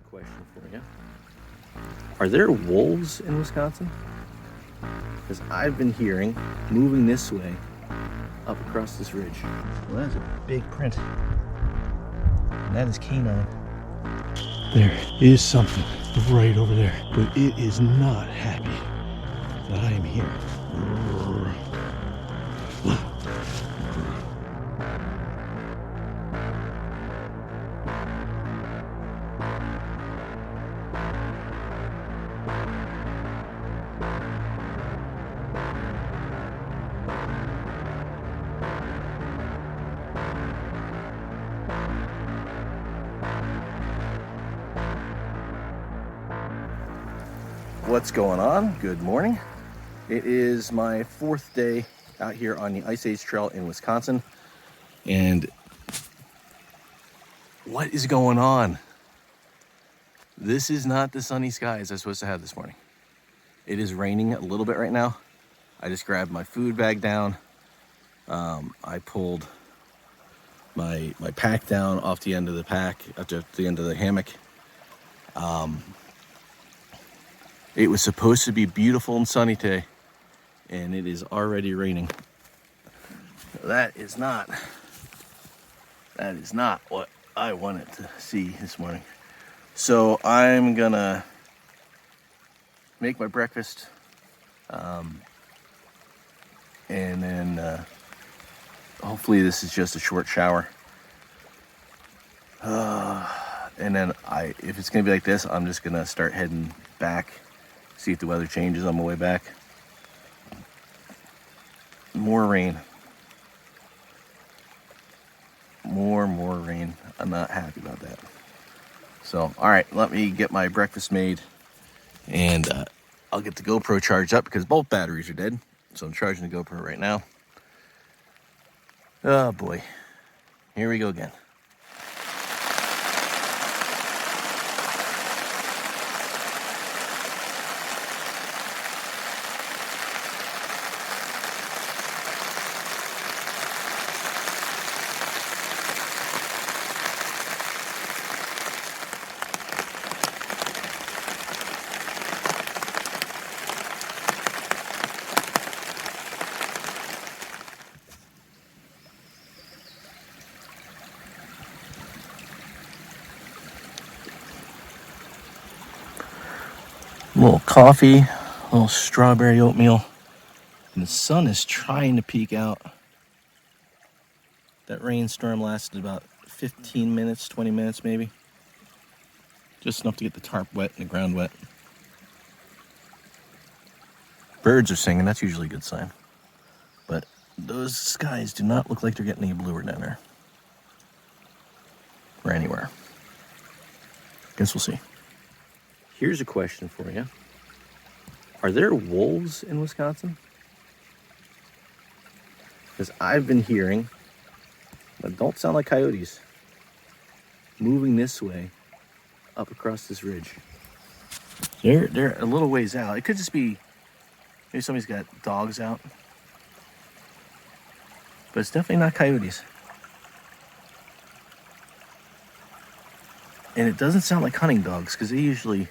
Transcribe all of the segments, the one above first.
question for you. Are there wolves in Wisconsin? Because I've been hearing moving this way up across this ridge. Well, that's a big print. And that is canine. There is something right over there, but it is not happy that I am here. What's going on? Good morning. It is my 4th day out here on the Ice Age Trail in Wisconsin. And what is going on? This is not the sunny skies I was supposed to have this morning. It is raining a little bit right now. I just grabbed my food bag down. I pulled my pack down off the end of the pack, after the end of the hammock. It was supposed to be beautiful and sunny today, and it is already raining. That is not what I wanted to see this morning. So I'm gonna make my breakfast, and then hopefully this is just a short shower. And then if it's gonna be like this, I'm just gonna start heading back. See if the weather changes on my way back. More rain. More rain. I'm not happy about that. So, all right, let me get my breakfast made, and I'll get the GoPro charged up because both batteries are dead. So I'm charging the GoPro right now. Oh boy, here we go again. A little coffee, a little strawberry oatmeal, and the sun is trying to peek out. That rainstorm lasted about 15 minutes, 20 minutes maybe. Just enough to get the tarp wet and the ground wet. Birds are singing, that's usually a good sign. But those skies do not look like they're getting any bluer down there. Or anywhere. Guess we'll see. Here's a question for you. Are there wolves in Wisconsin? Because I've been hearing, that don't sound like coyotes, moving this way up across this ridge. They're a little ways out. It could just be, maybe somebody's got dogs out. But it's definitely not coyotes. And it doesn't sound like hunting dogs, because they usually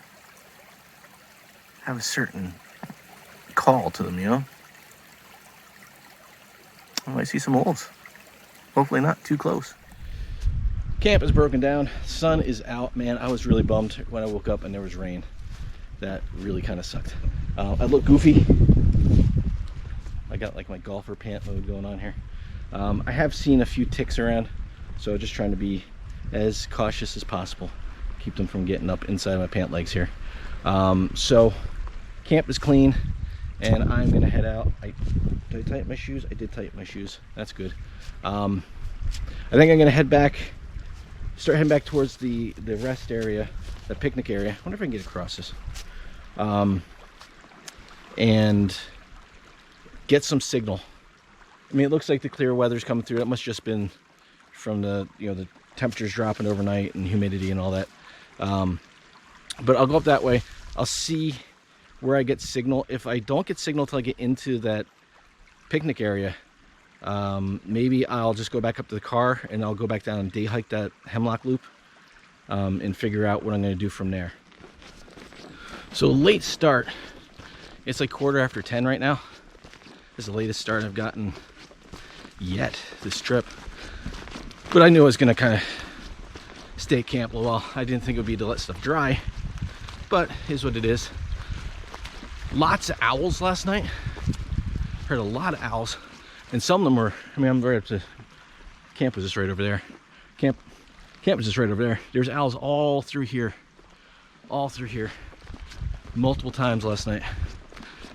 have a certain call to them, you know? I might see some wolves. Hopefully not too close. Camp is broken down. Sun is out. Man, I was really bummed when I woke up and there was rain. That really kind of sucked. I look goofy. I got like my golfer pant mode going on here. I have seen a few ticks around, so just trying to be as cautious as possible. Keep them from getting up inside my pant legs here. So camp is clean, and I'm gonna head out. Did I tighten my shoes? I did tighten my shoes. That's good. I think I'm gonna start heading back towards the rest area, the picnic area. I wonder if I can get across this. And get some signal. I mean, it looks like the clear weather's coming through. That must just been from the temperatures dropping overnight and humidity and all that. But I'll go up that way. I'll see where I get signal. If I don't get signal till I get into that picnic area, maybe I'll just go back up to the car and I'll go back down and day hike that Hemlock loop. and figure out what I'm going to do from there. So late start. It's like 10:15 right now. This is the latest start I've gotten yet this trip. But I knew I was going to kind of stay at camp a while. I didn't think it would be to let stuff dry, but here's what it is. Lots of owls last night. Heard a lot of owls, and some of them were, I mean, I'm right up to, camp was just right over there. Camp was just right over there. There's owls all through here, multiple times last night.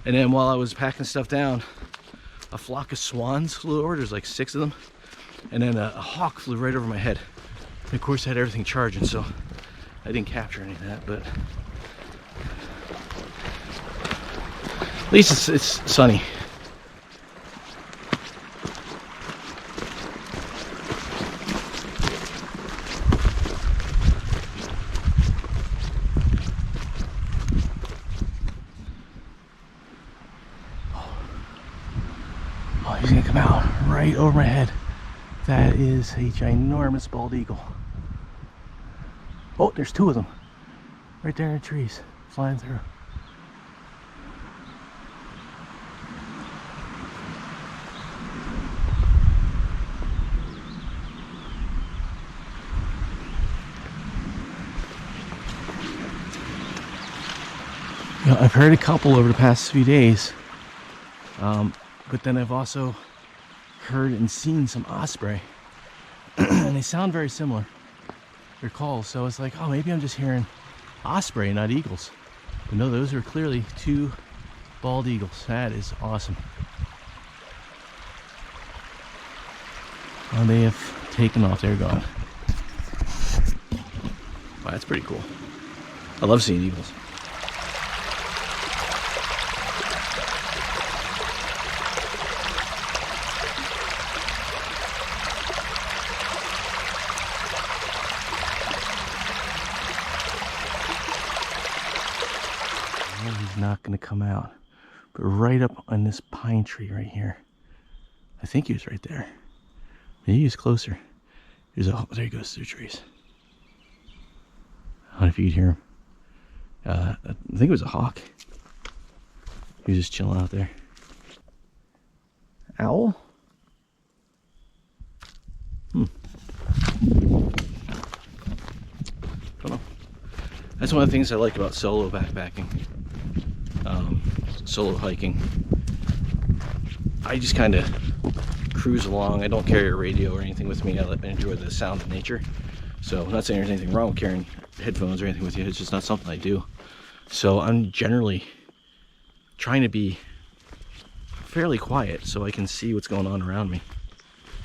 And then while I was packing stuff down, a flock of swans flew over. There's like 6 of them. And then a hawk flew right over my head. And of course I had everything charging, so I didn't capture any of that, but at least it's sunny. Oh, he's gonna come out right over my head. That is a ginormous bald eagle. Oh, there's 2 of them. Right there in the trees, flying through. You know, I've heard a couple over the past few days, but then I've also heard and seen some osprey, and they sound very similar, their calls. So it's like, oh, maybe I'm just hearing osprey, not eagles. But no, those are clearly 2 bald eagles. That is awesome. Oh, they have taken off. They're gone. Wow, that's pretty cool. I love seeing eagles. He's not going to come out, but right up on this pine tree right here. I think he was right there. Maybe he was closer. There he goes through trees. I don't know if you could hear him. I think it was a hawk. He was just chilling out there. Owl? Don't know. That's one of the things I like about solo backpacking. Solo hiking. I just kind of cruise along. I don't carry a radio or anything with me. I enjoy the sound of nature. So I'm not saying there's anything wrong with carrying headphones or anything with you. It's just not something I do. So I'm generally trying to be fairly quiet so I can see what's going on around me,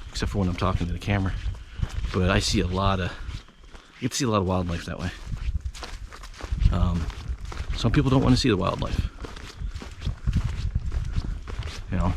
except for when I'm talking to the camera. But I see you get to see a lot of wildlife that way. Some people don't want to see the wildlife, you know.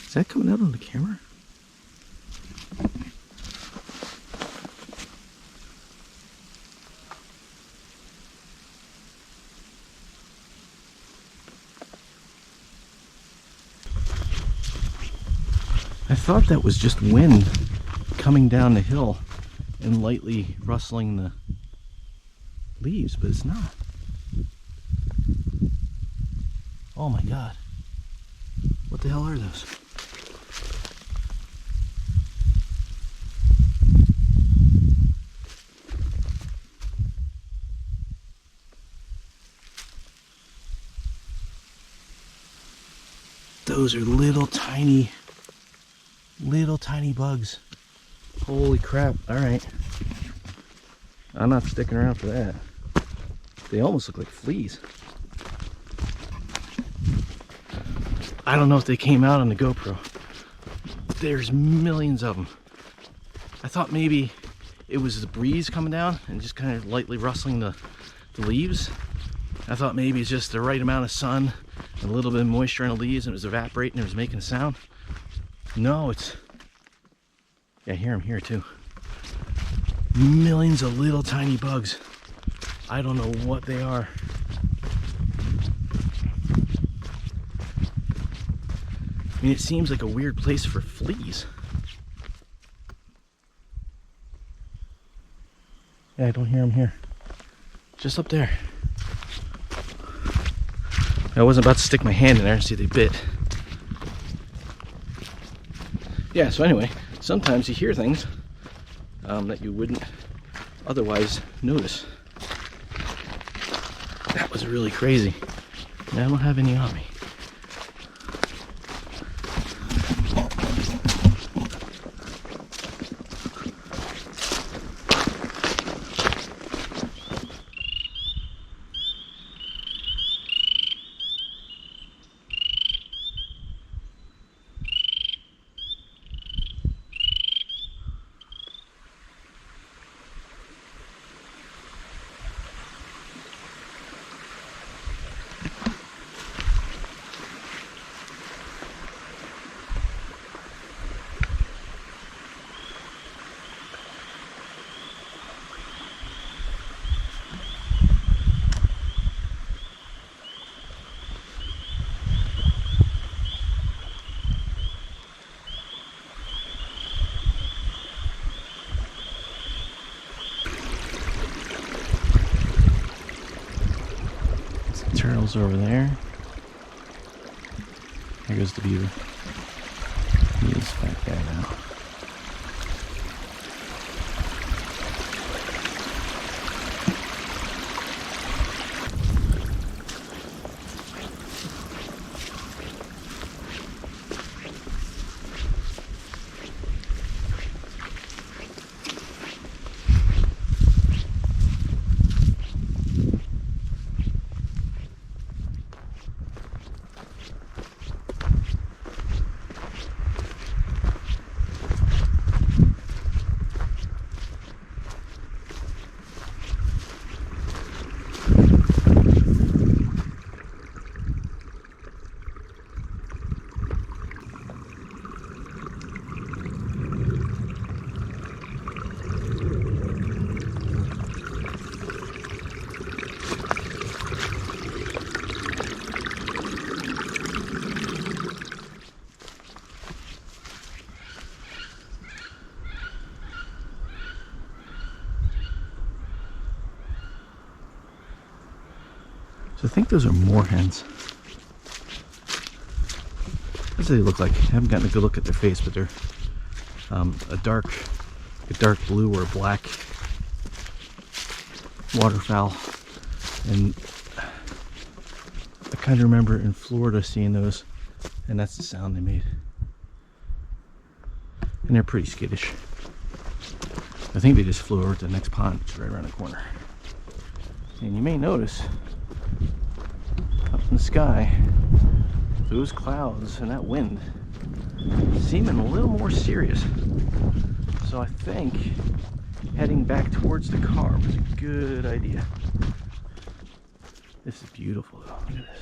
Is that coming out on the camera? I thought that was just wind coming down the hill and lightly rustling the leaves, but it's not. Oh my God. What the hell are those? Those are little tiny bugs. Holy crap. All right. I'm not sticking around for that. They almost look like fleas. I don't know if they came out on the GoPro. There's millions of them. I thought maybe it was the breeze coming down and just kind of lightly rustling the leaves. I thought maybe it's just the right amount of sun and a little bit of moisture in the leaves and it was evaporating and it was making a sound. No, it's, yeah, I hear them here too. Millions of little tiny bugs. I don't know what they are. I mean, it seems like a weird place for fleas. Yeah, I don't hear them here. Just up there. I wasn't about to stick my hand in there and see if they bit. Yeah, so anyway, sometimes you hear things that you wouldn't otherwise notice. That was really crazy. And I don't have any on me. Turtles over there. There goes the beaver. He's back there now. So I think those are moorhens. What do they look like? I haven't gotten a good look at their face, but they're a dark blue or black waterfowl. And I kind of remember in Florida seeing those, and that's the sound they made. And they're pretty skittish. I think they just flew over to the next pond, which is right around the corner. And you may notice up in the sky, those clouds and that wind seeming a little more serious. So I think heading back towards the car was a good idea. This is beautiful though, look at this.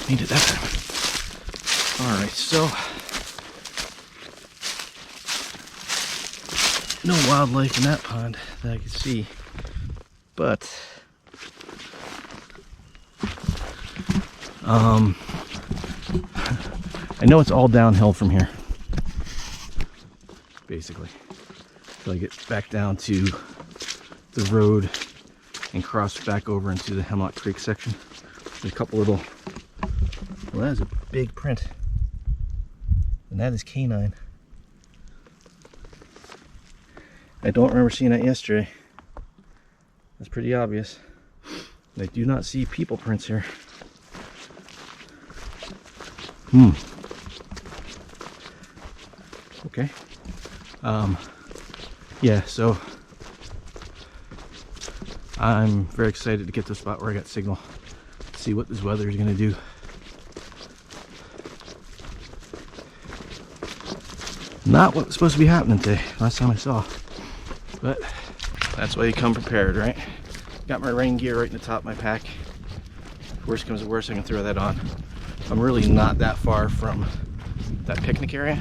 Needed that time. Alright, so no wildlife in that pond that I could see, but I know it's all downhill from here, basically. So I get back down to the road and cross back over into the Hemlock Creek section. There's a couple little, well, that is a big print, and that is canine. I don't remember seeing that yesterday. That's pretty obvious. I do not see people prints here. Okay. Yeah, so I'm very excited to get to the spot where I got signal. See what this weather is gonna do. Not what was supposed to be happening today, last time I saw. But that's why you come prepared, right? Got my rain gear right in the top of my pack. Worst comes to worst, I can throw that on. I'm really not that far from that picnic area,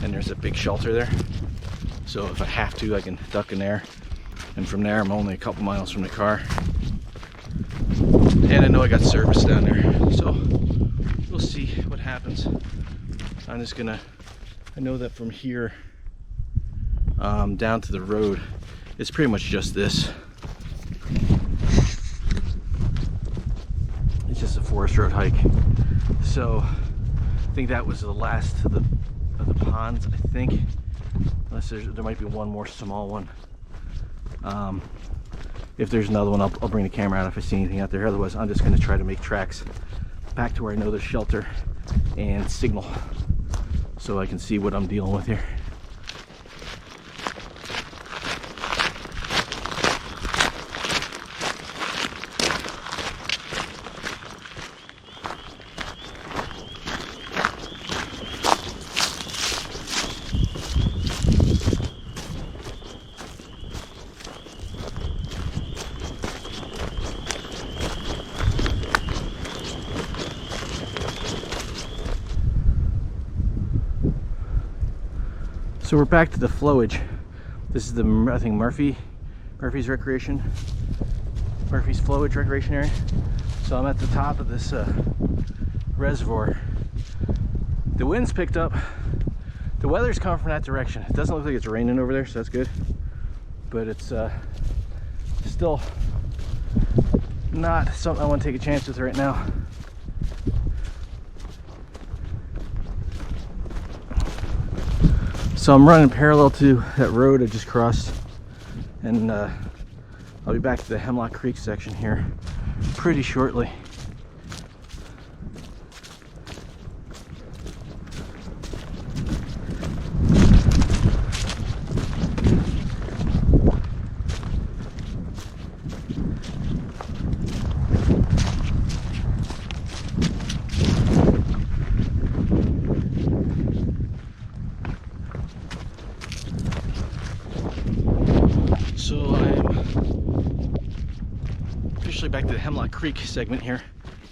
and there's a big shelter there. So if I have to, I can duck in there. And from there, I'm only a couple miles from the car. And I know I got service down there, so we'll see what happens. I'm just gonna, I know that from here down to the road, it's pretty much just this. It's just a forest road hike. So I think that was the last of the ponds, I think. Unless there might be one more small one. If there's another one, I'll bring the camera out if I see anything out there. Otherwise, I'm just going to try to make tracks back to where I know there's shelter and signal, so I can see what I'm dealing with here. So we're back to the flowage. This is the, I think, Murphy's flowage recreation area. So I'm at the top of this reservoir. The wind's picked up. The weather's coming from that direction. It doesn't look like it's raining over there, so that's good. But it's still not something I want to take a chance with right now. So I'm running parallel to that road I just crossed, and I'll be back to the Hemlock Creek section here pretty shortly. So I'm officially back to the Hemlock Creek segment here,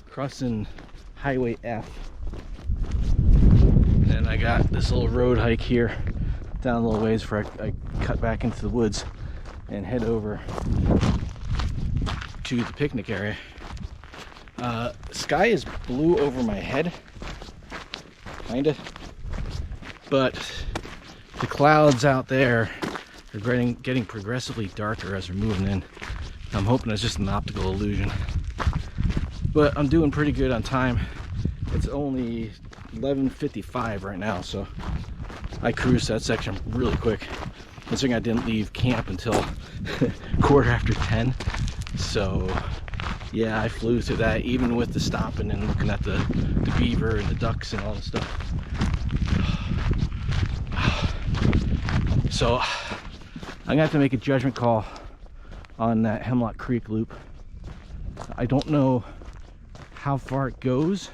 crossing Highway F. And I got this little road hike here down a little ways before I cut back into the woods and head over to the picnic area. Sky is blue over my head, kinda, but the clouds out there are getting progressively darker as we're moving in. I'm hoping it's just an optical illusion, but I'm doing pretty good on time. It's only 11:55 right now, so I cruised that section really quick, considering I didn't leave camp until 10:15. So yeah, I flew through that, even with the stopping and looking at the beaver and the ducks and all the stuff. So I'm gonna have to make a judgment call on that Hemlock Creek loop. I don't know how far it goes,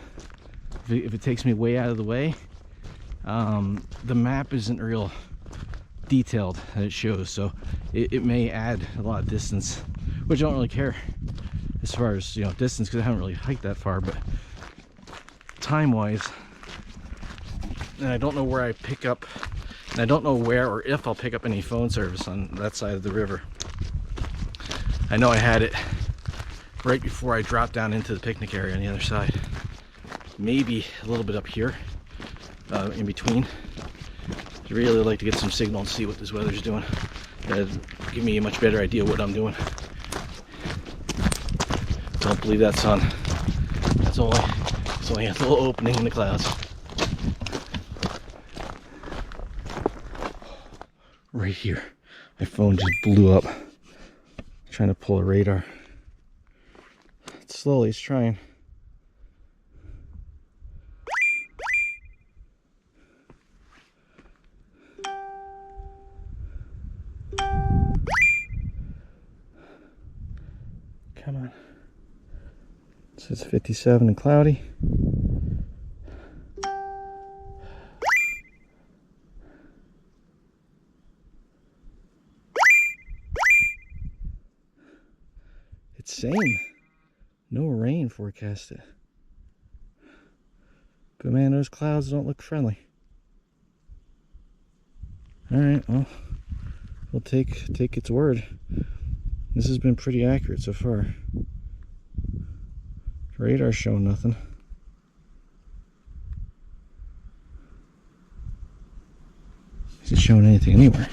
if it takes me way out of the way. The map isn't real detailed as it shows, so it may add a lot of distance, which I don't really care as far as, you know, distance, because I haven't really hiked that far. But time wise, and I don't know where I pick up, and I don't know where or if I'll pick up any phone service on that side of the river. I know I had it right before I dropped down into the picnic area on the other side. maybe a little bit up here in between. I'd really like to get some signal and see what this weather's doing. That'd give me a much better idea what I'm doing. Don't believe that sun. It's only a little opening in the clouds. Right here. My phone just blew up. Trying to pull a radar. Slowly, it's trying. Come on. So it's 57 and cloudy. It's saying no rain forecasted. But man, those clouds don't look friendly. Alright, well, we'll take its word. This has been pretty accurate so far. Radar's showing nothing. Is it showing anything anywhere?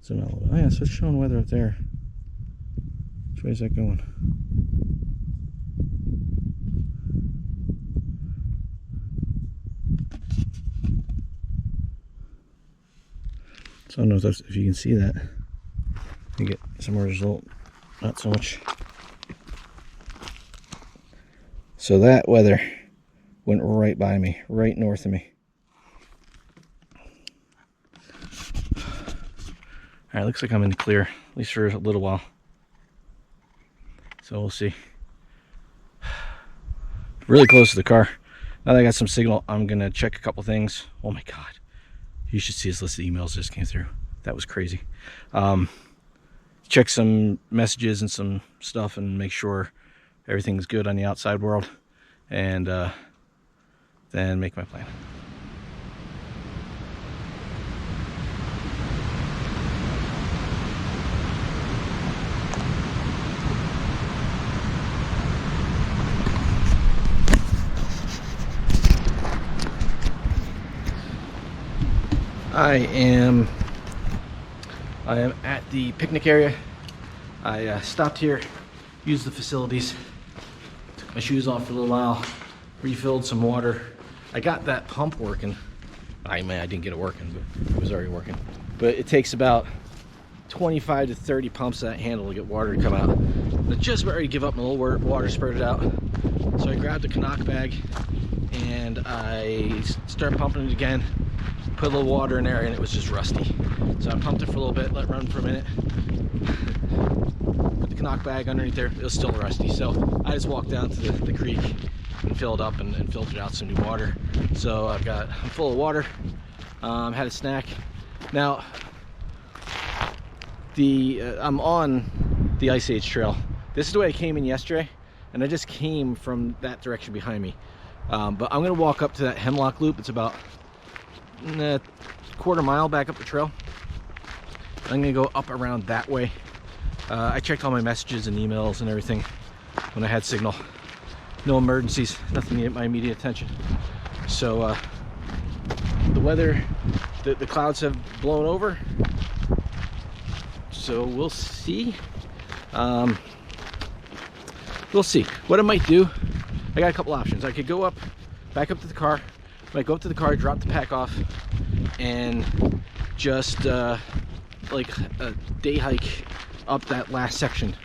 Zoom out a little bit. Oh yeah, so it's showing weather up there. Which way is that going? So I don't know if you can see that. You get somewhere there's a little, not so much. So that weather went right by me, right north of me. Alright, looks like I'm in the clear, at least for a little while. So we'll see. Really close to the car. Now that I got some signal, I'm going to check a couple things. Oh my god. You should see this list of emails just came through. That was crazy. Check some messages and some stuff and make sure everything's good on the outside world. And then make my plan. I am at the picnic area. I stopped here, used the facilities, took my shoes off for a little while, refilled some water. I got that pump working. I didn't get it working, but it was already working. But it takes about 25 to 30 pumps of that handle to get water to come out. And I just about ready to give up, my little water spurted out. So I grabbed a Hemlock bag and I started pumping it again. Put a little water in there and it was just rusty. So I pumped it for a little bit, let it run for a minute. Put the Hemlock bag underneath there, it was still rusty. So I just walked down to the creek and filled up and filtered out some new water. So I'm full of water, had a snack. Now, I'm on the Ice Age Trail. This is the way I came in yesterday, and I just came from that direction behind me. But I'm gonna walk up to that Hemlock Loop. It's about a quarter mile back up the trail. I'm gonna go up around that way. I checked all my messages and emails and everything when I had signal. No emergencies, nothing needed my immediate attention. So the weather, the clouds have blown over. So we'll see. We'll see. What I might do, I got a couple options. I could go back up to the car. I might go up to the car, drop the pack off, and just like a day hike up that last section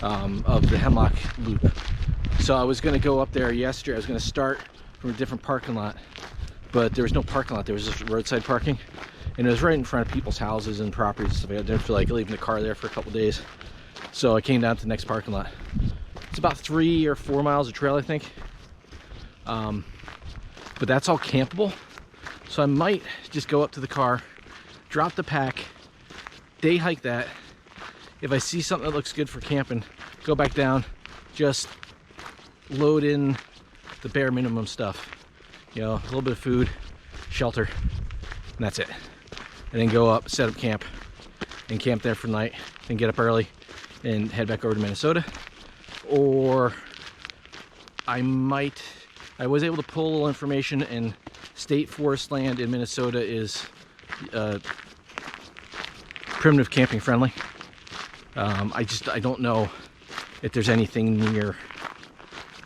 of the Hemlock Loop. So I was going to go up there yesterday. I was going to start from a different parking lot, but there was no parking lot. There was just roadside parking, and it was right in front of people's houses and properties and stuff. I didn't feel like leaving the car there for a couple days, so I came down to the next parking lot. It's about 3 or 4 miles of trail, I think. But that's all campable, so I might just go up to the car, drop the pack, day hike that. If I see something that looks good for camping, go back down, just load in the bare minimum stuff, you know, a little bit of food, shelter, and that's it. And then go up, set up camp, and camp there for the night, and get up early and head back over to Minnesota. Or I was able to pull a little information, and state forest land in Minnesota is primitive camping friendly. I don't know if there's anything near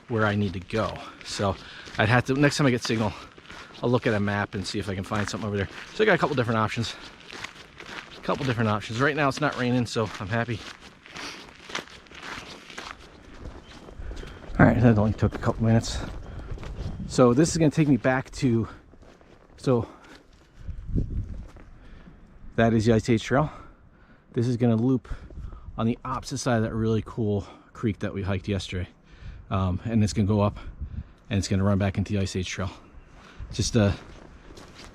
where I need to go. So I'd have to, next time I get signal, I'll look at a map and see if I can find something over there. So I got a couple different options. Right now it's not raining, so I'm happy. All right, that only took a couple minutes. So this is gonna take me back to, so that is the Ice Age Trail. This is gonna loop on the opposite side of that really cool creek that we hiked yesterday. And it's gonna go up and it's gonna run back into the Ice Age Trail. Just a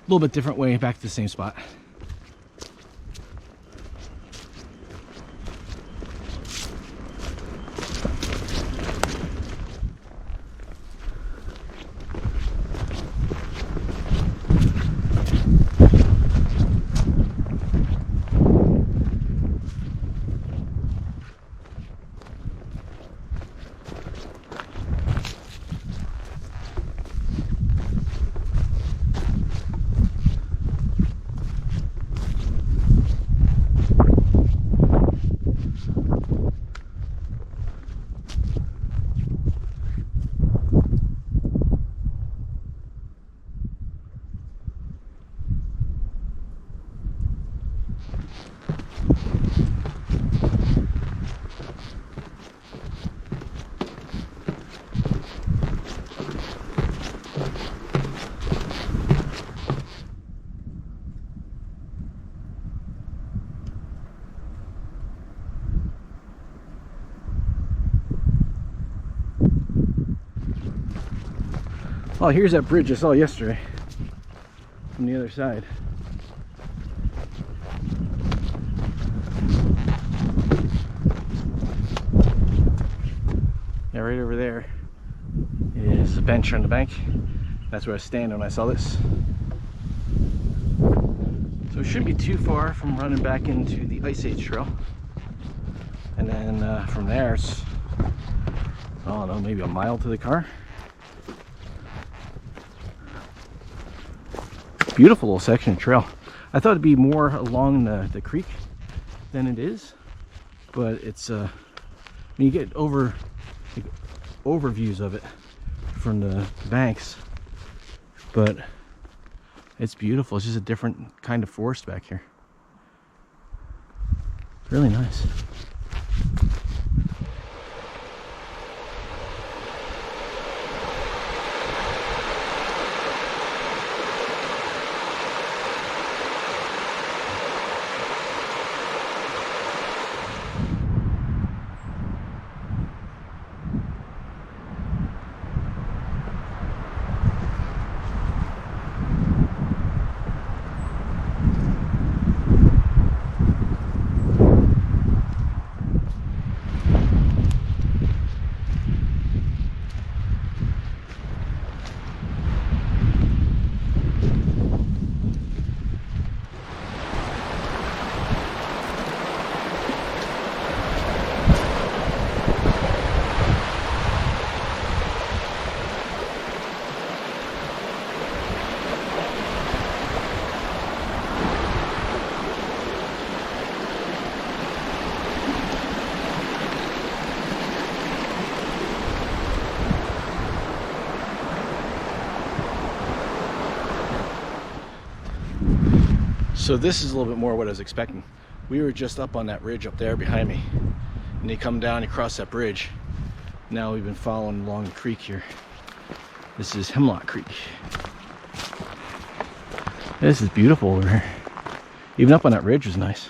little bit different way back to the same spot. Oh, here's that bridge I saw yesterday from the other side. Yeah, right over there is a bench on the bank. That's where I was standing when I saw this. So it shouldn't be too far from running back into the Ice Age Trail. And then from there, it's, I don't know, maybe a mile to the car. Beautiful little section of trail. I thought it'd be more along the creek than it is, but it's you get overviews of it from the banks, but it's beautiful. It's just a different kind of forest back here. Really nice. So this is a little bit more what I was expecting. We were just up on that ridge up there behind me, and you come down, you cross that bridge. Now we've been following along the creek here. This is Hemlock Creek. This is beautiful over here. Even up on that ridge was nice.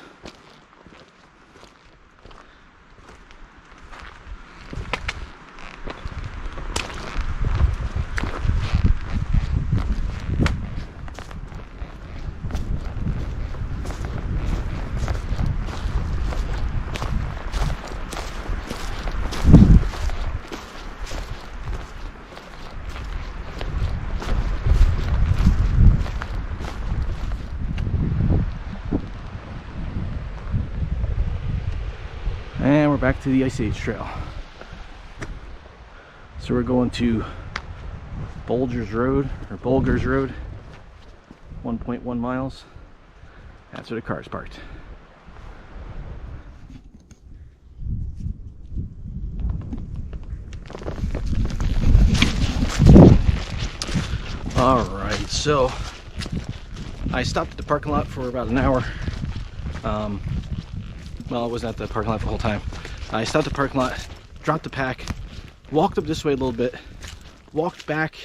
And we're back to the Ice Age Trail. So we're going to Bulger's Road, 1.1 miles. That's where the car's parked. All right, so I stopped at the parking lot for about an hour. Well, it wasn't at the parking lot the whole time. I stopped at the parking lot, dropped the pack, walked up this way a little bit, walked back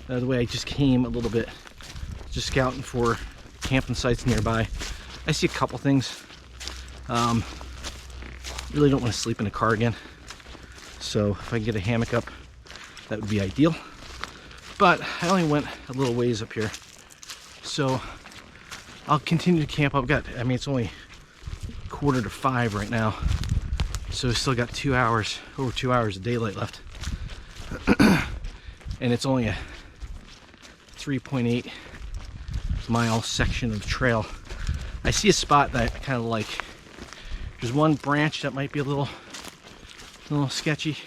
the way I just came a little bit, just scouting for camping sites nearby. I see a couple things. Really don't want to sleep in a car again, so if I can get a hammock up, that would be ideal. But I only went a little ways up here, so I'll continue to camp up. It's only 4:45 right now, so we've still got 2 hours, over 2 hours of daylight left. And it's only a 3.8 mile section of trail. I see a spot that I kind of like. There's one branch that might be a little sketchy,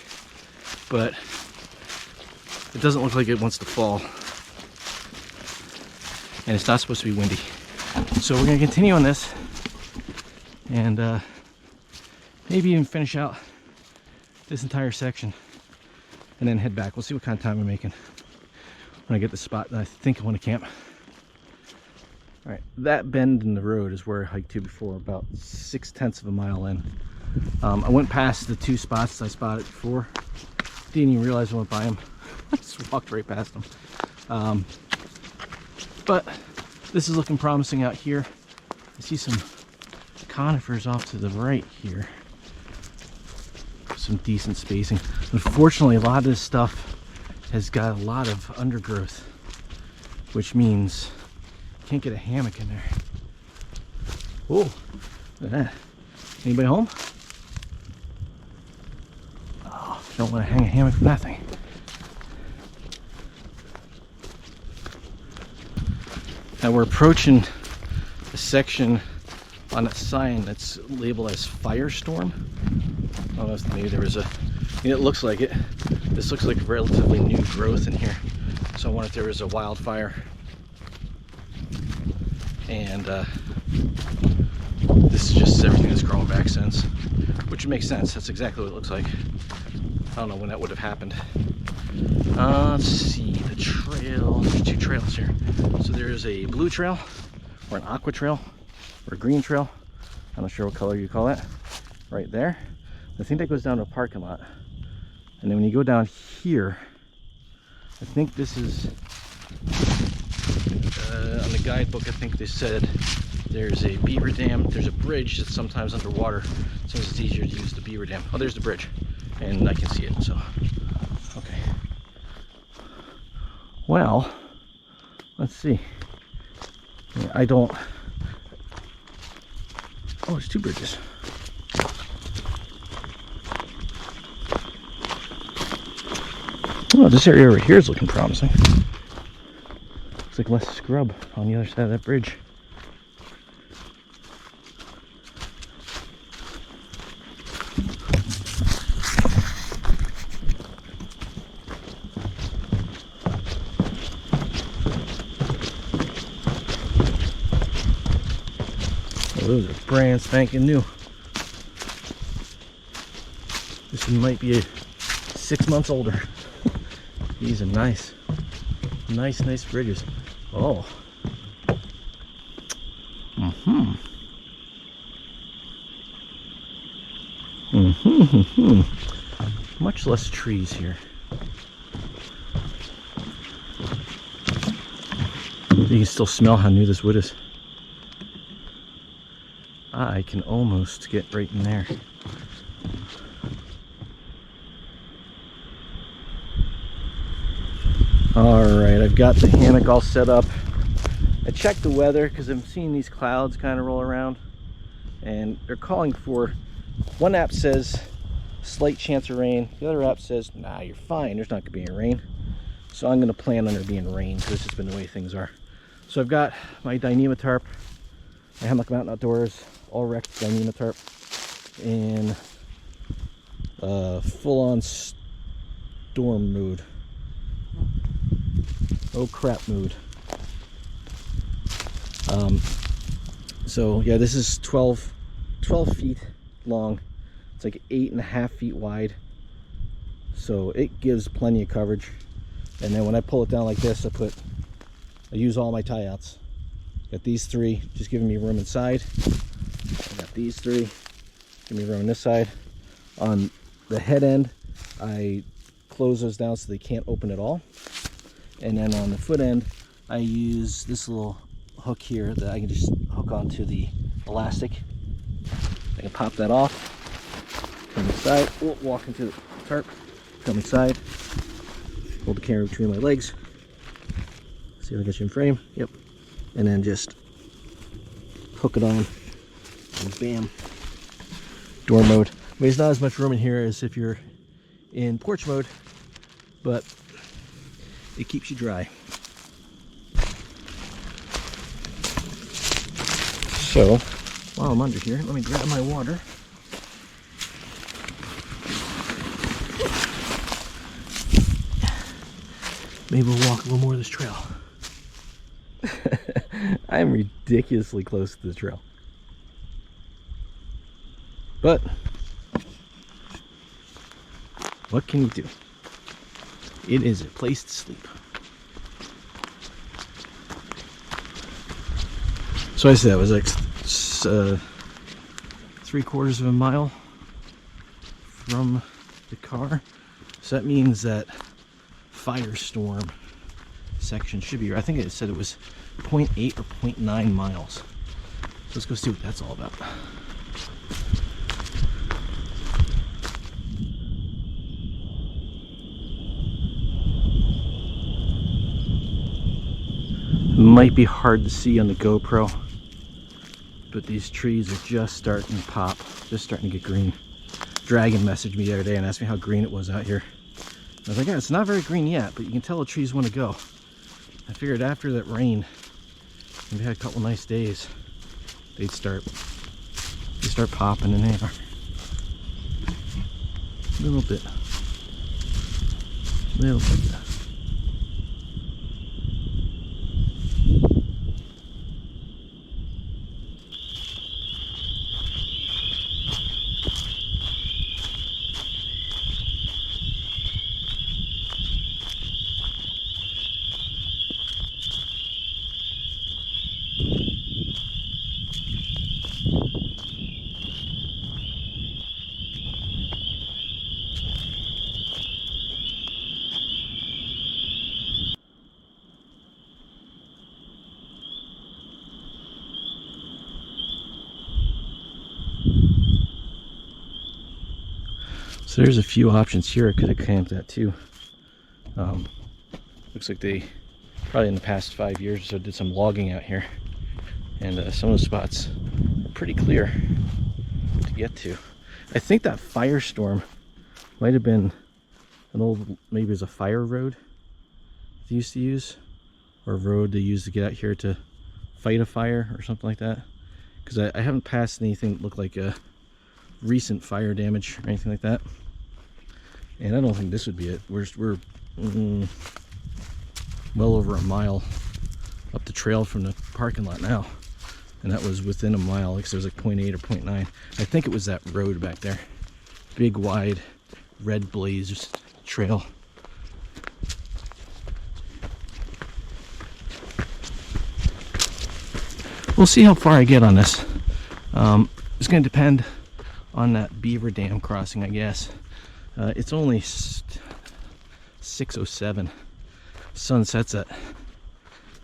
but it doesn't look like it wants to fall. And it's not supposed to be windy. So we're gonna continue on this and maybe even finish out this entire section and then head back. We'll see what kind of time we're making when I get the spot that I think I want to camp. All right, that bend in the road is where I hiked to before, about 6/10 of a mile in. I went past the two spots I spotted before. Didn't even realize I went by them. I just walked right past them. But this is looking promising out here. I see some conifers off to the right here. Some decent spacing. Unfortunately, a lot of this stuff has got a lot of undergrowth, which means you can't get a hammock in there. Oh, look at that. Anybody home? Oh, don't want to hang a hammock from that thing. Now we're approaching a section on a sign that's labeled as Firestorm. I don't know if maybe there was it looks like it. This looks like relatively new growth in here. So I wonder if there was a wildfire. And this is just everything that's grown back since, which makes sense. That's exactly what it looks like. I don't know when that would have happened. Let's see, the trail. There's two trails here. So there's a blue trail, or an aqua trail, or a green trail. I'm not sure what color you call that. Right there. I think that goes down to a parking lot. And then when you go down here, I think this is, on the guidebook, I think they said there's a beaver dam. There's a bridge that's sometimes underwater. Sometimes it's easier to use the beaver dam. Oh, there's the bridge. And I can see it, so. Okay. Well, let's see. Yeah, I don't. Oh, there's two bridges. Oh, this area over here is looking promising. Looks like less scrub on the other side of that bridge. Those are brand spanking new. This one might be 6 months older. These are nice. Nice bridges. Oh. Much less trees here. You can still smell how new this wood is. I can almost get right in there. Alright, I've got the hammock all set up. I checked the weather because I'm seeing these clouds kind of roll around. And they're calling for, one app says slight chance of rain. The other app says, nah, you're fine. There's not going to be any rain. So I'm going to plan on there being rain because it's just been the way things are. So I've got my Dyneema tarp, my Hemlock Mountain Outdoors all-wreck Dyneema tarp, and full-on storm mood. Oh crap mood. So yeah, this is 12 feet long. It's like 8.5 feet wide. So it gives plenty of coverage. And then when I pull it down like this, I use all my tie outs. Got these three, just giving me room inside. I got these three, giving me room on this side. On the head end, I close those down so they can't open at all. And then on the foot end, I use this little hook here that I can just hook onto the elastic. I can pop that off, come inside, walk into the tarp, come inside, hold the camera between my legs, see if I get you in frame, yep, and then just hook it on, and bam, door mode. I mean, there's not as much room in here as if you're in porch mode, but it keeps you dry. So, while I'm under here, let me grab my water. Maybe we'll walk a little more of this trail. I'm ridiculously close to the trail. But, what can you do? It is a place to sleep. So I said it was like 3/4 of a mile from the car. So that means that firestorm section should be, I think it said it was 0.8 or 0.9 miles. So let's go see what that's all about. Might be hard to see on the GoPro, but these trees are just starting to pop, just starting to get green. Dragon messaged me the other day and asked me how green it was out here. I was like, yeah, it's not very green yet, but you can tell the trees want to go. I figured after that rain, and we had a couple nice days, they'd start popping, and they are. A little bit. So there's a few options here I could have camped at too. Looks like they probably in the past 5 years or so did some logging out here, and some of the spots are pretty clear to get to. I think that firestorm might have been an old, maybe it was a fire road they used to use, or a road they used to get out here to fight a fire or something like that, because I haven't passed anything that looked like a recent fire damage or anything like that, and I don't think this would be it. We're well over a mile up the trail from the parking lot now, and that was within a mile, like, so it was like 0.8 or 0.9. I think it was that road back there, big wide red blaze trail. We'll see how far I get on this. It's going to depend on that beaver dam crossing, I guess. It's only 6:07. Sun sets at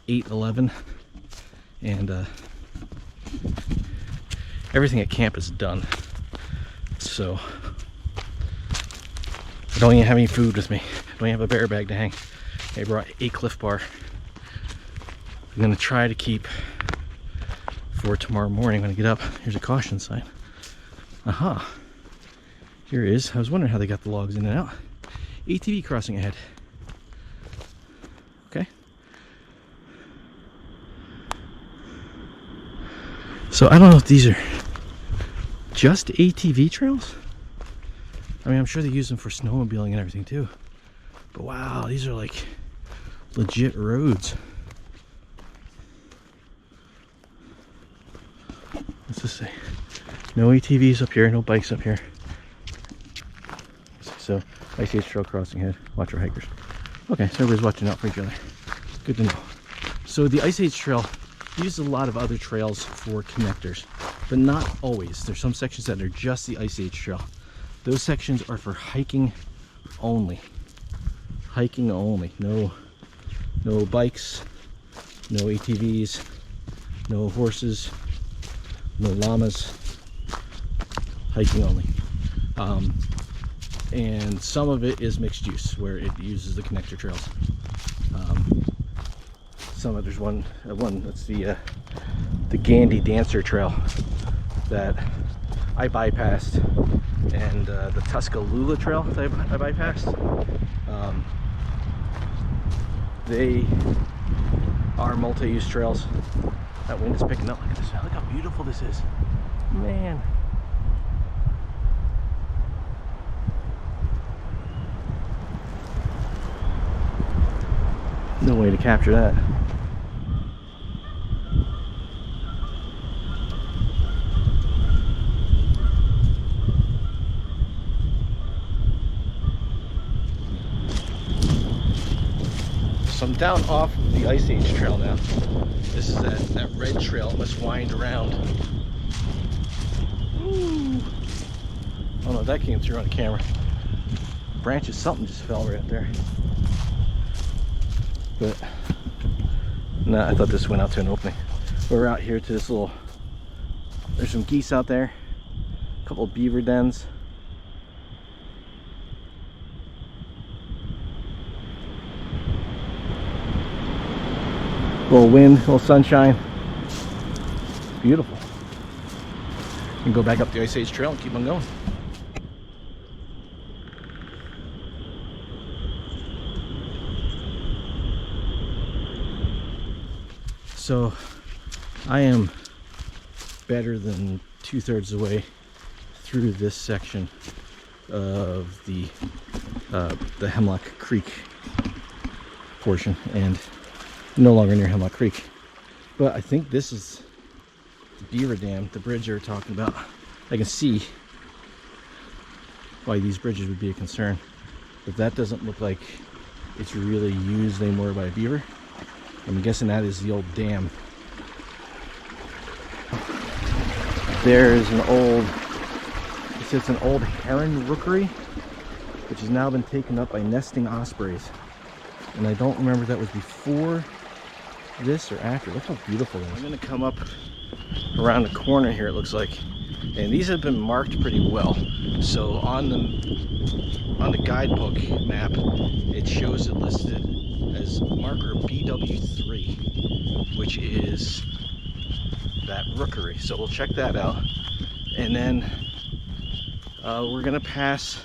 8:11, and everything at camp is done. So I don't even have any food with me. I don't even have a bear bag to hang. I brought a Cliff Bar. I'm gonna try to keep for tomorrow morning when I get up. Here's a caution sign. Aha. Here it is. I was wondering how they got the logs in and out. ATV crossing ahead. Okay. So I don't know if these are just ATV trails. I mean, I'm sure they use them for snowmobiling and everything too. But wow, these are like legit roads. What's this say? No ATVs up here, no bikes up here. So, Ice Age Trail crossing ahead. Watch our hikers. Okay, so everybody's watching out for each other. Good to know. So the Ice Age Trail uses a lot of other trails for connectors, but not always. There's some sections that are just the Ice Age Trail. Those sections are for hiking only. Hiking only. No bikes, no ATVs, no horses, no llamas. Hiking only. And some of it is mixed use, where it uses the connector trails. Some of there's one that's the Gandhi Dancer Trail that I bypassed, and the Tuscaloosa Trail that I bypassed. They are multi-use trails. That wind is picking up. Look at this. Look how beautiful this is, man. No way to capture that. So I'm down off the Ice Age Trail now. This is that red trail. It must wind around. Ooh. Oh no, that came through on camera. Branches, something just fell right up there. But nah, I thought this went out to an opening. We're out here to this little, there's some geese out there, a couple of beaver dens. A little wind, a little sunshine. Beautiful. We can go back up the Ice Age Trail and keep on going. So I am better than 2/3 the way through this section of the Hemlock Creek portion, and no longer near Hemlock Creek. But I think this is the beaver dam, the bridge they were talking about. I can see why these bridges would be a concern, but that doesn't look like it's really used anymore by a beaver. I'm guessing that is the old dam. There's an old, it says an old heron rookery, which has now been taken up by nesting ospreys. And I don't remember if that was before this or after. Look how beautiful it is. I'm gonna come up around the corner here, it looks like. And these have been marked pretty well. So on the guidebook map, it shows it listed as marker BW3, which is that rookery. So we'll check that out. And then we're gonna pass,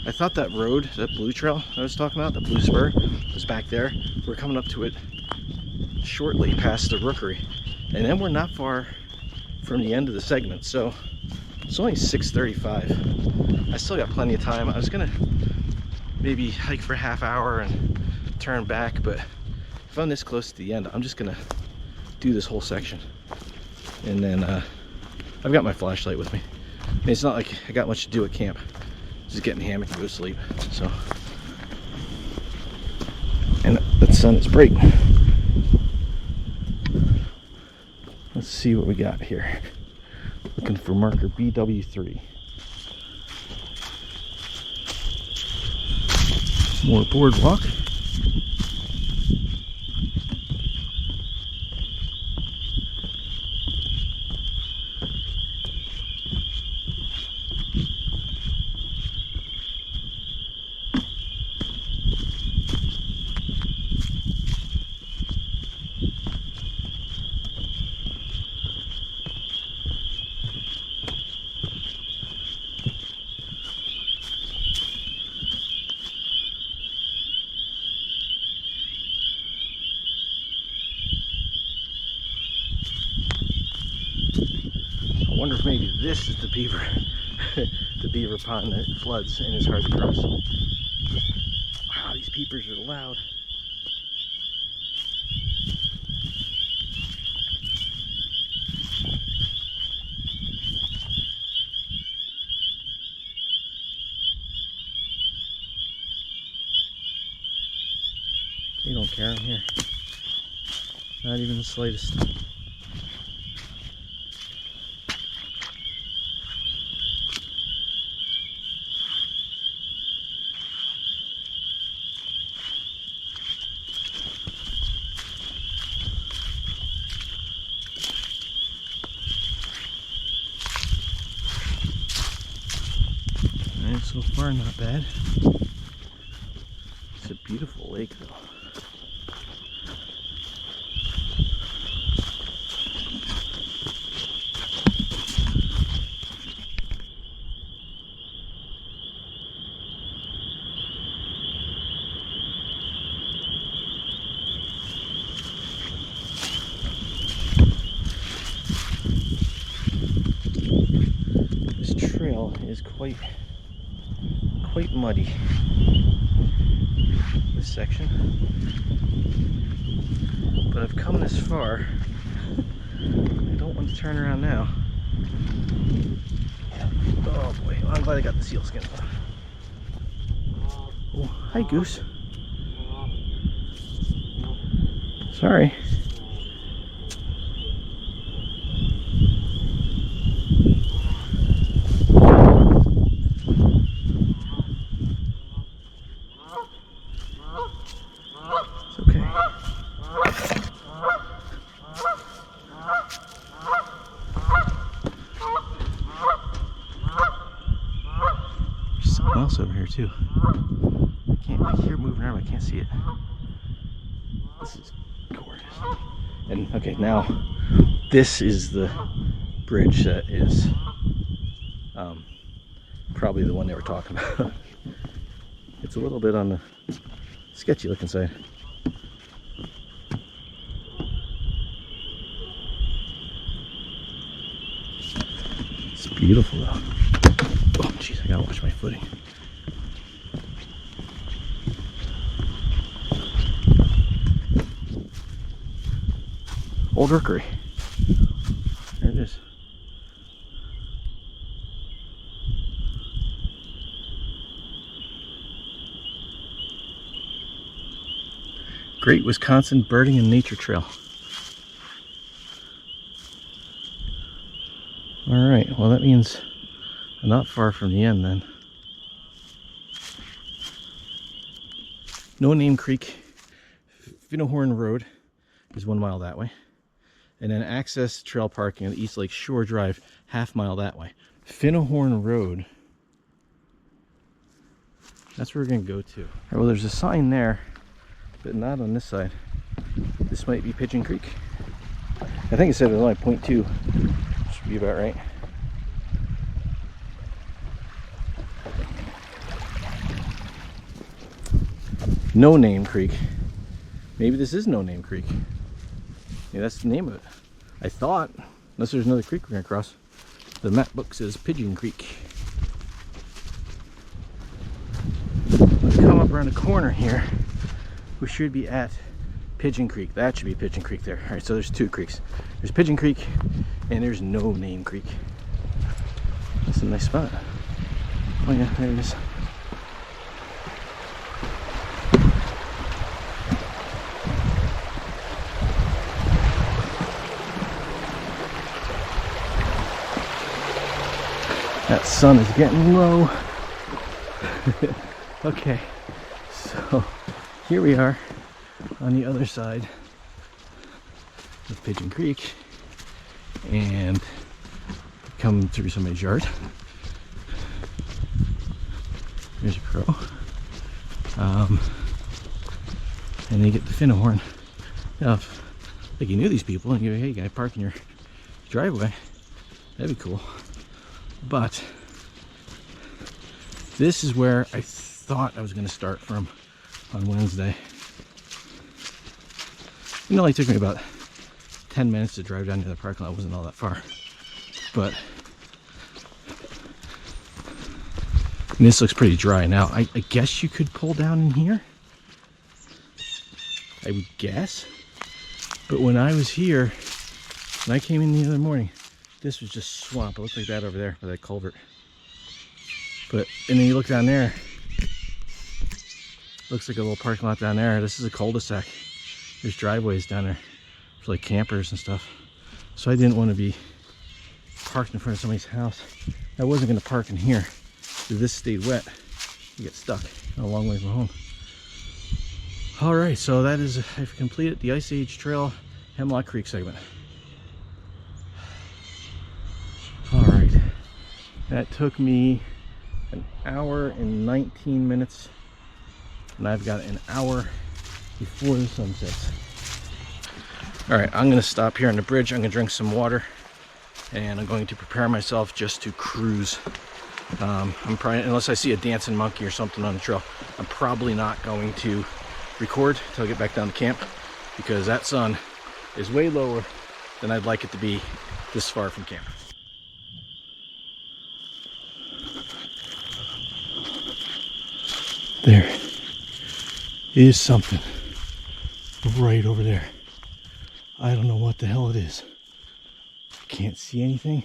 I thought that road, that blue trail I was talking about, the blue spur, was back there. We're coming up to it shortly past the rookery. And then we're not far from the end of the segment. So it's only 6:35. I still got plenty of time. I was gonna maybe hike for a half hour and turn back, but if I'm this close to the end, I'm just gonna do this whole section. And then I've got my flashlight with me. I mean, it's not like I got much to do at camp. Just get in the hammock and go to sleep. So, and the sun is bright. Let's see what we got here. Looking for marker BW3. More boardwalk. I wonder if maybe this is the beaver, the beaver pond that floods and is hard to cross. Wow, these peepers are loud. They don't care in here. Not even the slightest. Alright, so far not bad. It's a beautiful lake though. Is quite muddy, this section, but I've come this far. I don't want to turn around now. Oh boy, well, I'm glad I got the seal skin on. Oh, hi Goose. Sorry. Over here too. I hear it moving around, but I can't see it. This is gorgeous. And okay, now this is the bridge that is probably the one they were talking about. It's a little bit on the sketchy looking side. It's beautiful though. Oh jeez, I gotta watch my footing. Old Rookery. There it is. Great Wisconsin Birding and Nature Trail. Alright, well that means I'm not far from the end then. No Name Creek, Finnehorn Road is 1 mile that way. And then access trail parking on the East Lake Shore Drive, ½ mile that way. Finnehorn Road, that's where we're going to go to. Right, well, there's a sign there, but not on this side. This might be Pigeon Creek. I think it said it was only 0.2. Should be about right. No Name Creek. Maybe this is No Name Creek. Yeah, that's the name of it. I thought, unless there's another creek we're gonna cross. The map book says Pigeon Creek. Let's come up around the corner here. We should be at Pigeon Creek. That should be Pigeon Creek there. All right, so there's 2 creeks. There's Pigeon Creek and there's No Name Creek. That's a nice spot. Oh yeah, there it is. That sun is getting low. Okay, so here we are on the other side of Pigeon Creek and come through somebody's yard. There's a crow. And you get the Finnehorn. Now, if like you knew these people and you go, hey, guy, park in your driveway, that'd be cool. But this is where I thought I was going to start from on Wednesday. It only took me about 10 minutes to drive down to the parking lot. It wasn't all that far. But and this looks pretty dry now. I guess you could pull down in here. I would guess. But when I was here, when I came in the other morning, this was just swamp. It looked like that over there by that culvert. But, and then you look down there, looks like a little parking lot down there. This is a cul-de-sac. There's driveways down there for like campers and stuff. So I didn't want to be parked in front of somebody's house. I wasn't going to park in here. If this stayed wet, you get stuck a long way from home. All right, so that is, I've completed the Ice Age Trail Hemlock Creek segment. All right, that took me an hour and 19 minutes, and I've got an hour before the sun sets. All right, I'm gonna stop here on the bridge. I'm gonna drink some water, and I'm going to prepare myself just to cruise. I'm probably, unless I see a dancing monkey or something on the trail, I'm probably not going to record until I get back down to camp, because that sun is way lower than I'd like it to be this far from camp. There is something right over there. I don't know what the hell it is. Can't see anything,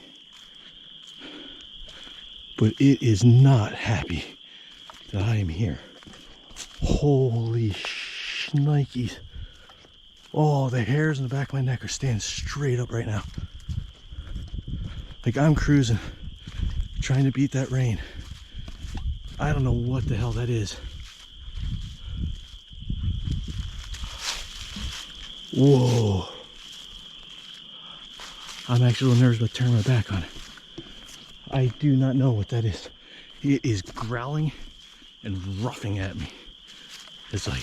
but it is not happy that I am here. Holy shnikes. Oh, the hairs in the back of my neck are standing straight up right now. Like I'm cruising, trying to beat that rain. I don't know what the hell that is. Whoa. I'm actually a little nervous about turning my back on it. I do not know what that is. It is growling and roughing at me. It's like,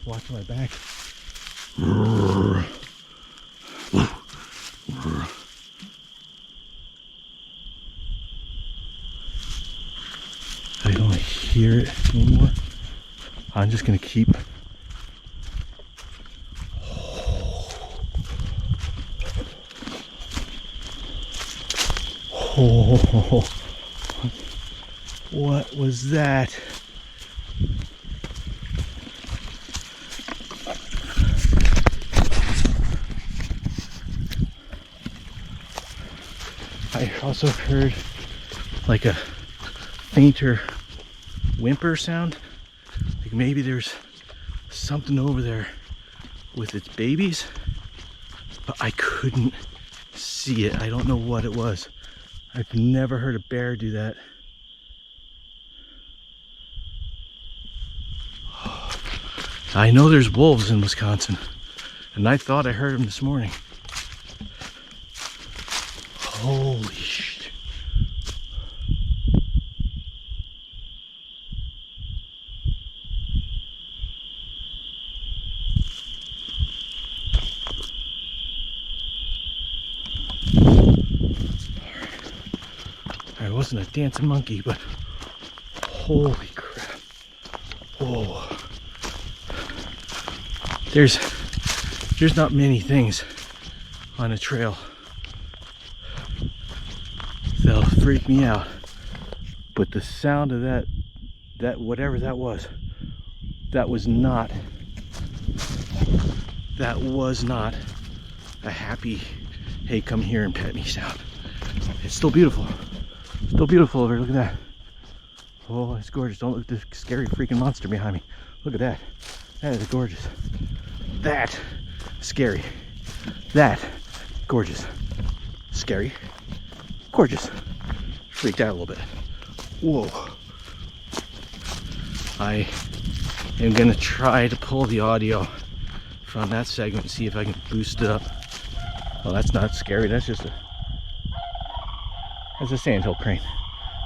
watch my back. I don't hear it anymore. I'm just gonna keep. Oh, what was that? I also heard like a fainter whimper sound. Like maybe there's something over there with its babies, but I couldn't see it. I don't know what it was. I've never heard a bear do that. I know there's wolves in Wisconsin, and I thought I heard them this morning. Holy shit. It wasn't a dancing monkey, but holy crap. Oh. There's not many things on a trail that'll freak me out, but the sound of that whatever that was not a happy, hey, come here and pet me sound. It's still beautiful. Still beautiful over here. Look at that. Oh, it's gorgeous. Don't look at this scary freaking monster behind me. Look at that. That is gorgeous. That scary. That gorgeous. Scary. Gorgeous. Freaked out a little bit. Whoa. I am gonna try to pull the audio from that segment and see if I can boost it up. Well, that's not scary. That's just that's a sandhill crane.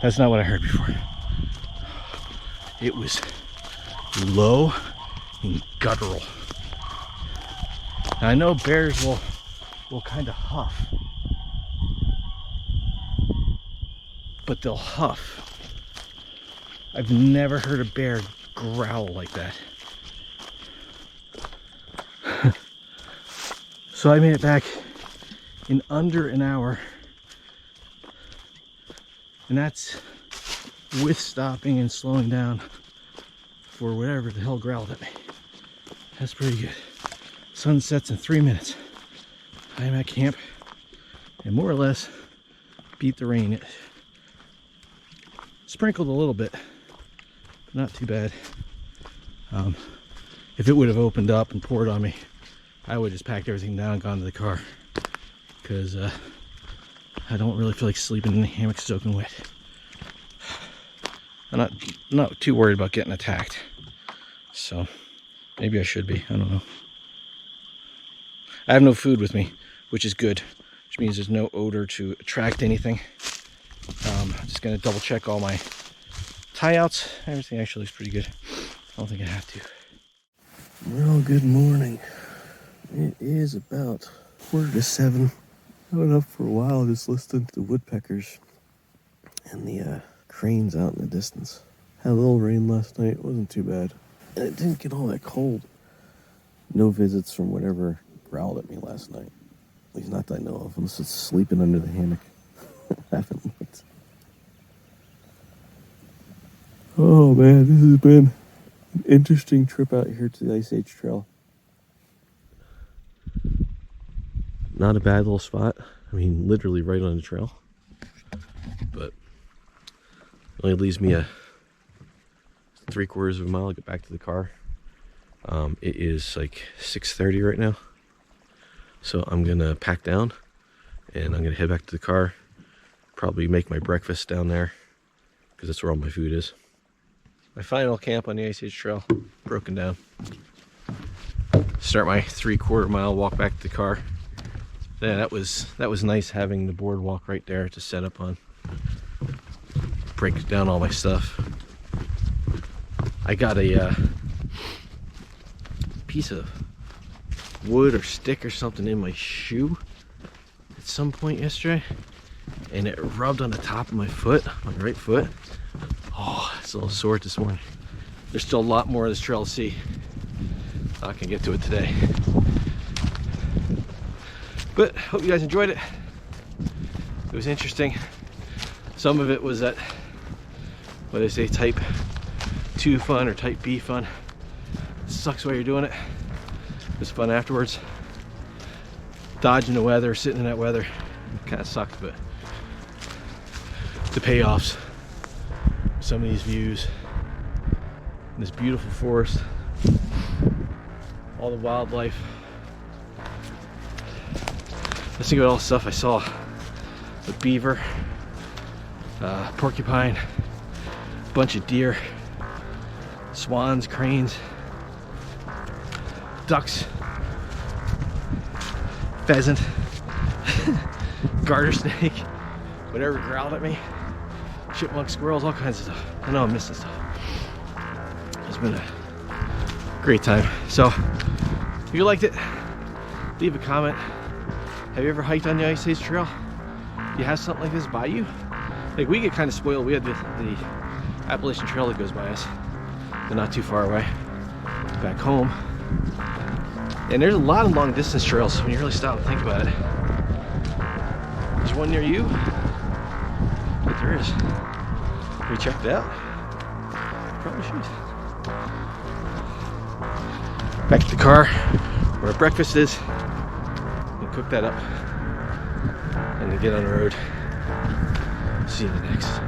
That's not what I heard before. It was low and guttural. Now, I know bears will kind of huff, but they'll huff. I've never heard a bear growl like that. So I made it back in under an hour, and that's with stopping and slowing down for whatever the hell growled at me. That's pretty good. Sun sets in 3 minutes. I am at camp and more or less beat the rain. It sprinkled a little bit, not too bad. If it would have opened up and poured on me, I would have just packed everything down and gone to the car, because I don't really feel like sleeping in the hammock soaking wet. I'm not too worried about getting attacked, so maybe I should be. I don't know. I have no food with me, which is good, which means there's no odor to attract anything. I'm just gonna double check all my tie outs. Everything actually looks pretty good. I don't think I have to. Well, good morning. It is about 6:45. I've been up for a while just listening to the woodpeckers and the cranes out in the distance. Had a little rain last night. It wasn't too bad. And it didn't get all that cold. No visits from whatever growled at me last night. At least not that I know of, unless it's sleeping under the hammock. I haven't looked. Oh man, this has been an interesting trip out here to the Ice Age Trail. Not a bad little spot. I mean, literally right on the trail. But it only leaves me a 3/4 of a mile to get back to the car. It is like 6:30 right now. So I'm gonna pack down and I'm gonna head back to the car. Probably make my breakfast down there, because that's where all my food is. My final camp on the Ice Age Trail, broken down. Start my 3/4 mile walk back to the car. Yeah, that was nice having the boardwalk right there to set up on. Break down all my stuff. I got a piece of wood or stick or something in my shoe at some point yesterday, and it rubbed on the top of my foot, my right foot. Oh, it's a little sore this morning. There's still a lot more of this trail to see. Not gonna get to it today. But hope you guys enjoyed it. It was interesting. Some of it was that, what do they say, type 2 fun or type B fun. It sucks while you're doing it. It was fun afterwards. Dodging the weather, sitting in that weather, kind of sucked, but the payoffs, some of these views, this beautiful forest, all the wildlife. Let's think about all the stuff I saw. The beaver, porcupine, bunch of deer, swans, cranes, ducks, pheasant, garter snake, whatever growled at me, chipmunk, squirrels, all kinds of stuff. I know I'm missing stuff. It's been a great time. So if you liked it, leave a comment. Have you ever hiked on the Ice Age Trail? Do you have something like this by you? Like, we get kind of spoiled. We have the Appalachian Trail that goes by us, but not too far away, back home. And there's a lot of long distance trails when you really stop and think about it. There's one near you. But there is. Have you checked it out? Probably should. Back to the car where our breakfast is. We'll cook that up and then get on the road. See you in the next.